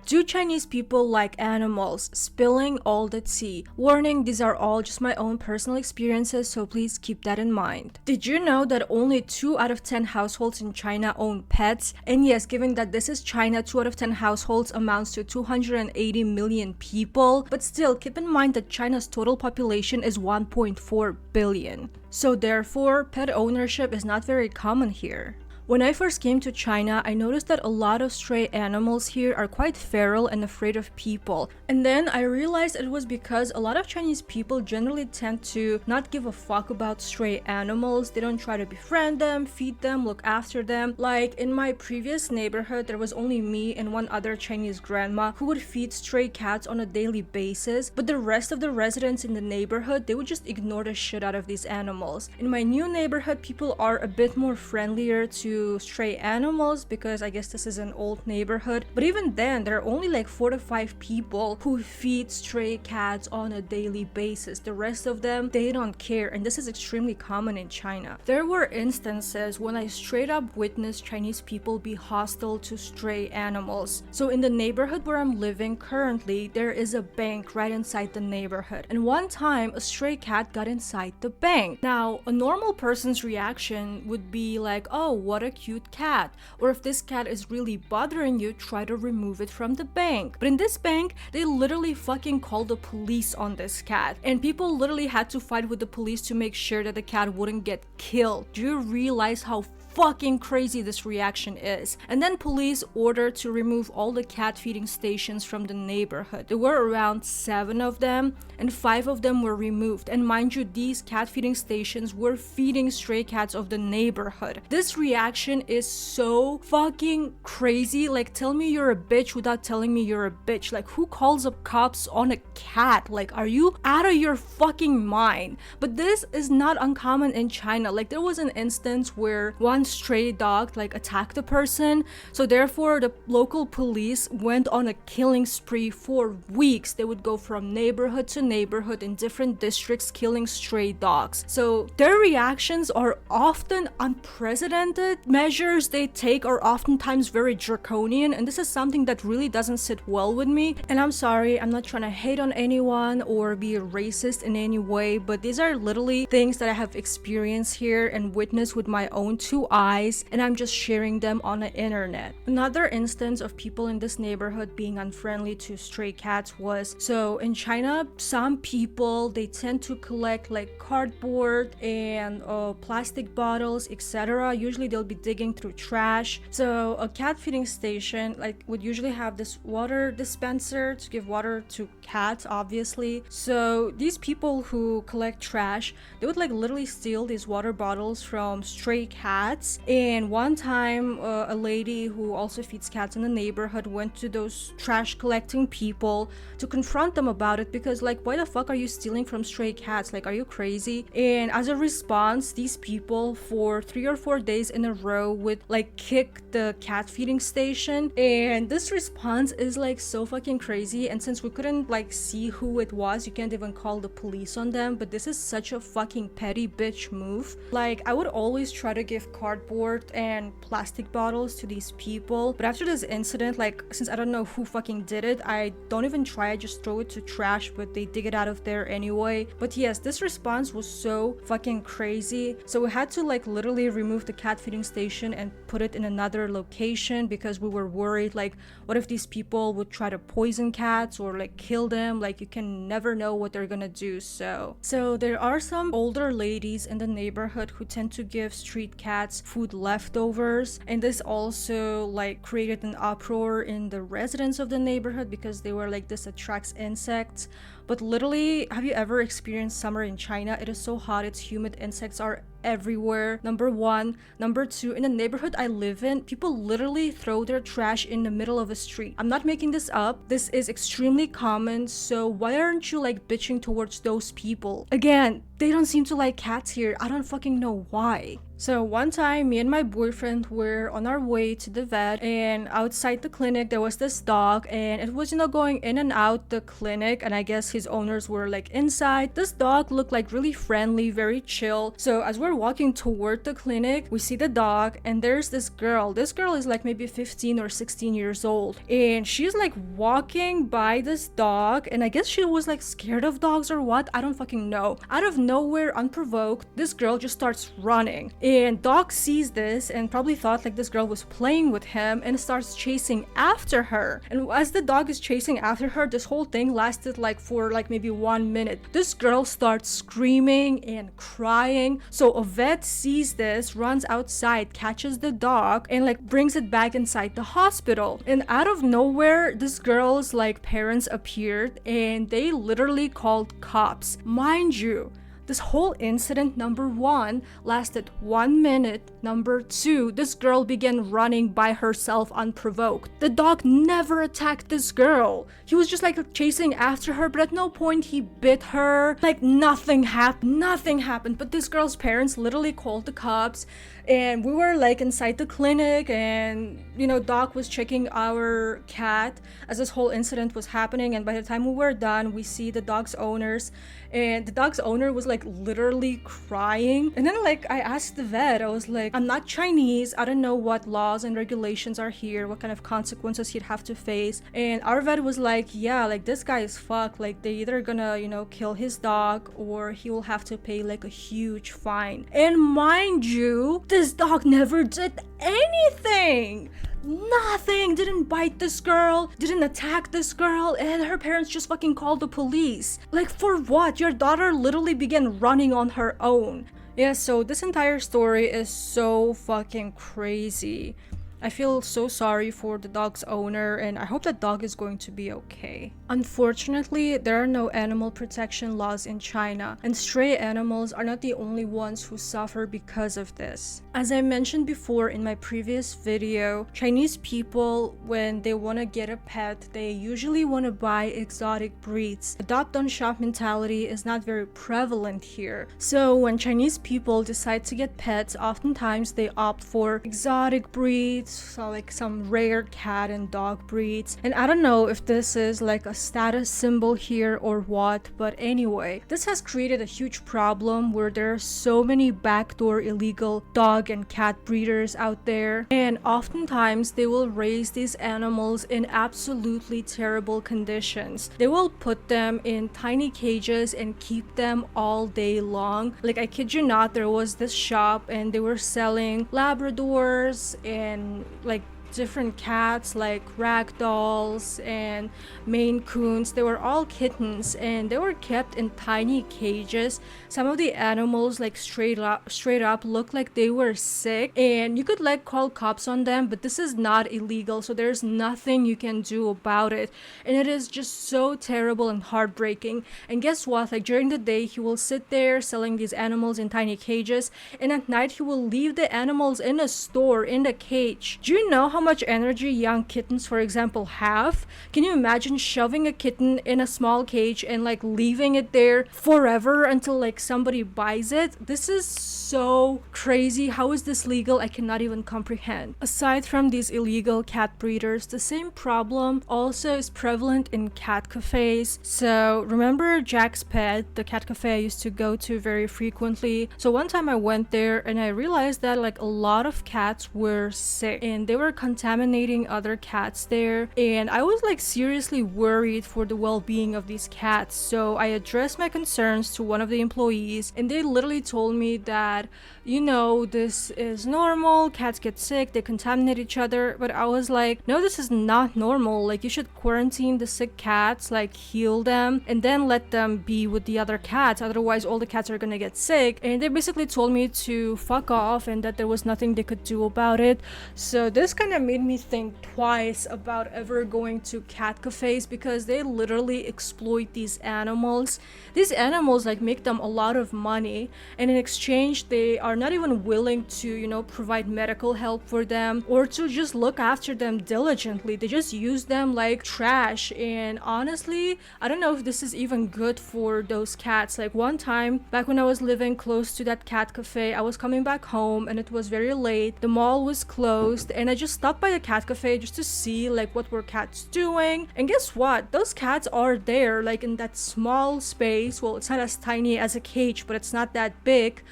Do Chinese people like animals? Spilling all the tea. Warning, these are all just my own personal experiences, so please keep that in mind. Did you know that only 2 out of 10 households in China own pets? And yes, given that this is China, 2 out of 10 households amounts to 280 million people. But still, keep in mind that China's total population is 1.4 billion. So therefore, pet ownership is not very common here. When I first came to China, I noticed that a lot of stray animals here are quite feral and afraid of people. And then I realized it was because a lot of Chinese people generally tend to not give a fuck about stray animals. They don't try to befriend them, feed them, look after them. Like in my previous neighborhood, there was only me and one other Chinese grandma who would feed stray cats on a daily basis. But the rest of the residents in the neighborhood, they would just ignore the shit out of these animals. In my new neighborhood, people are a bit more friendlier to stray animals because I guess this is an old neighborhood. But even then, there are only like 4 to 5 people who feed stray cats on a daily basis. The rest of them, they don't care, and this is extremely common in China. There were instances when I straight up witnessed Chinese people be hostile to stray animals. So in the neighborhood where I'm living currently, there is a bank right inside the neighborhood. And one time, a stray cat got inside the bank. Now, a normal person's reaction would be like, oh, what a cute cat, or if this cat is really bothering you, try to remove it from the bank. But in this bank, they literally fucking called the police on this cat, and people literally had to fight with the police to make sure that the cat wouldn't get killed. Do you realize how fucking crazy this reaction is? And then police ordered to remove all the cat feeding stations from the neighborhood. There were around 7 of them, and 5 of them were removed. And mind you, these cat feeding stations were feeding stray cats of the neighborhood. This reaction is so fucking crazy. Like, tell me you're a bitch without telling me you're a bitch. Like, who calls up cops on a cat? Like, are you out of your fucking mind? But this is not uncommon in China. Like, there was an instance where one stray dog like attacked a person, so therefore the local police went on a killing spree for weeks. They would go from neighborhood to neighborhood in different districts killing stray dogs. So their reactions are often unprecedented. Measures they take are oftentimes very draconian, and this is something that really doesn't sit well with me. And I'm sorry, I'm not trying to hate on anyone or be racist in any way, but these are literally things that I have experienced here and witnessed with my own 2 eyes, and I'm just sharing them on the internet. Another instance of people in this neighborhood being unfriendly to stray cats was, so in China, some people, they tend to collect like cardboard and plastic bottles, etc. Usually they'll be digging through trash. So a cat feeding station like would usually have this water dispenser to give water to cats, obviously. So these people who collect trash, they would like literally steal these water bottles from stray cats. And one time a lady who also feeds cats in the neighborhood went to those trash collecting people to confront them about it, because like, why the fuck are you stealing from stray cats? Like, are you crazy? And as a response, these people for 3 or 4 days in a row would like kick the cat feeding station. And this response is like so fucking crazy, and since we couldn't like see who it was, you can't even call the police on them. But this is such a fucking petty bitch move. Like, I would always try to give cardboard and plastic bottles to these people, but after this incident, like, since I don't know who fucking did it, I don't even try. I just throw it to trash, but they dig it out of there anyway. But yes, this response was so fucking crazy, so we had to like literally remove the cat feeding station and put it in another location because we were worried, like, what if these people would try to poison cats or like kill them? Like, you can never know what they're gonna do. So there are some older ladies in the neighborhood who tend to give street cats food leftovers, and this also like created an uproar in the residents of the neighborhood because they were like, this attracts insects. But literally, have you ever experienced summer in China? It is so hot, it's humid, insects are everywhere. Number one. Number two, in the neighborhood I live in, people literally throw their trash in the middle of a street. I'm not making this up. This is extremely common. So why aren't you like bitching towards those people? Again, they don't seem to like cats here. I don't fucking know why. So one time, me and my boyfriend were on our way to the vet, and outside the clinic there was this dog, and it was, going in and out the clinic, and I guess he his owners were like inside. This dog looked like really friendly, very chill. So as we're walking toward the clinic, we see the dog, and there's this girl. This girl is like maybe 15 or 16 years old, and she's like walking by this dog, and I guess she was like scared of dogs or what, I don't fucking know. Out of nowhere, unprovoked, this girl just starts running, and dog sees this and probably thought like this girl was playing with him and starts chasing after her. And as the dog is chasing after her, this whole thing lasted like for like maybe 1 minute. This girl starts screaming and crying. So a vet sees this, runs outside, catches the dog, and like brings it back inside the hospital. And out of nowhere, this girl's like parents appeared, and they literally called cops. Mind you, this whole incident, number one, lasted 1 minute. Number two, this girl began running by herself unprovoked. The dog never attacked this girl. He was just like chasing after her, but at no point he bit her. Like nothing happened. But this girl's parents literally called the cops, and we were like inside the clinic, and Doc was checking our cat as this whole incident was happening. And by the time we were done, we see the dog's owners, and the dog's owner was like literally crying. And then like I asked the vet, I was like, I'm not Chinese, I don't know what laws and regulations are here, what kind of consequences he'd have to face. And our vet was like, yeah, like this guy is fucked, like they either gonna kill his dog, or he will have to pay like a huge fine. And mind you, this dog never did anything. Nothing, didn't bite this girl, didn't attack this girl, and her parents just fucking called the police. Like for what? Your daughter literally began running on her own. Yeah, so this entire story is so fucking crazy. I feel so sorry for the dog's owner, and I hope that dog is going to be okay. Unfortunately, there are no animal protection laws in China, and stray animals are not the only ones who suffer because of this. As I mentioned before in my previous video, Chinese people, when they want to get a pet, they usually want to buy exotic breeds. Adopt-on-shop mentality is not very prevalent here. So when Chinese people decide to get pets, oftentimes they opt for exotic breeds, so like some rare cat and dog breeds. And I don't know if this is like a status symbol here or what, but anyway, this has created a huge problem where there are so many backdoor illegal dog and cat breeders out there, and oftentimes they will raise these animals in absolutely terrible conditions. They will put them in tiny cages and keep them all day long. Like I kid you not, there was this shop and they were selling Labradors and like different cats like rag dolls and Maine Coons. They were all kittens, and they were kept in tiny cages. Some of the animals like straight up looked like they were sick, and you could like call cops on them, but this is not illegal, so there's nothing you can do about it. And it is just so terrible and heartbreaking. And guess what, like during the day he will sit there selling these animals in tiny cages, and at night he will leave the animals in a store in the cage. Do you know how much energy young kittens, for example, have? Can you imagine shoving a kitten in a small cage and like leaving it there forever until like somebody buys it? This is so crazy. How is this legal? I cannot even comprehend. Aside from these illegal cat breeders, the same problem also is prevalent in cat cafes. So remember Jack's Pet, the cat cafe I used to go to very frequently? So one time I went there and I realized that like a lot of cats were sick and they were contaminating other cats there, and I was like seriously worried for the well-being of these cats. So I addressed my concerns to one of the employees, and they literally told me that, you know, this is normal, cats get sick, they contaminate each other. But I was like, no, this is not normal. Like you should quarantine the sick cats, like heal them, and then let them be with the other cats, otherwise all the cats are gonna get sick. And they basically told me to fuck off and that there was nothing they could do about it. So this kind of made me think twice about ever going to cat cafes, because they literally exploit these animals. These animals like make them a lot of money, and in exchange they are not even willing to, you know, provide medical help for them or to just look after them diligently. They just use them like trash. And honestly, I don't know if this is even good for those cats. Like one time back when I was living close to that cat cafe, I was coming back home and it was very late, the mall was closed, and I just stopped stopped by a cat cafe just to see like what were cats doing. And guess what? Those cats are there like in that small space. Well, it's not as tiny as a cage, but it's not that big.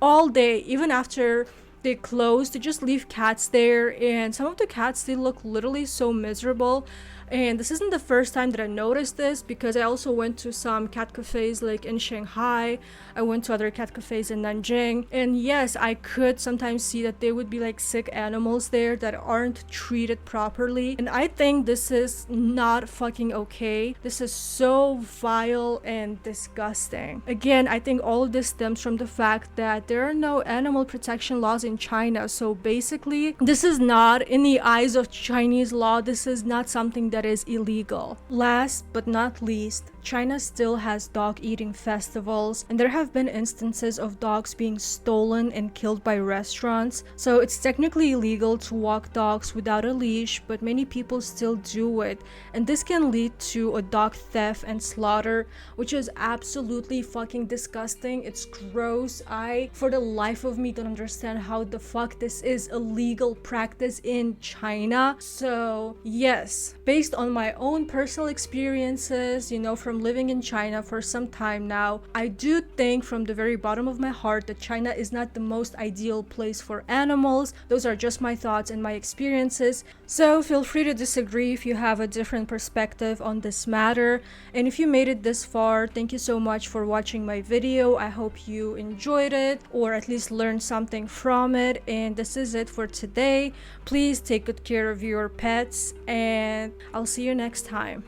All day, even after they close, they just leave cats there, and some of the cats, they look literally so miserable. And this isn't the first time that I noticed this, because I also went to some cat cafes like in Shanghai. I went to other cat cafes in Nanjing, and yes, I could sometimes see that there would be like sick animals there that aren't treated properly, and I think this is not fucking okay. This is so vile and disgusting. Again, I think all of this stems from the fact that there are no animal protection laws in China. So basically, this is not, in the eyes of Chinese law, this is not something that is illegal. Last but not least, China still has dog eating festivals, and there have been instances of dogs being stolen and killed by restaurants. So it's technically illegal to walk dogs without a leash, but many people still do it, and this can lead to a dog theft and slaughter, which is absolutely fucking disgusting. It's gross. I, for the life of me, don't understand how the fuck this is a legal practice in China. So yes, based on my own personal experiences, you know, from living in China for some time now, I do think from the very bottom of my heart that China is not the most ideal place for animals. Those are just my thoughts and my experiences. So feel free to disagree if you have a different perspective on this matter. And if you made it this far, thank you so much for watching my video. I hope you enjoyed it, or at least learned something from it. And this is it for today. Please take good care of your pets, and I'll see you next time.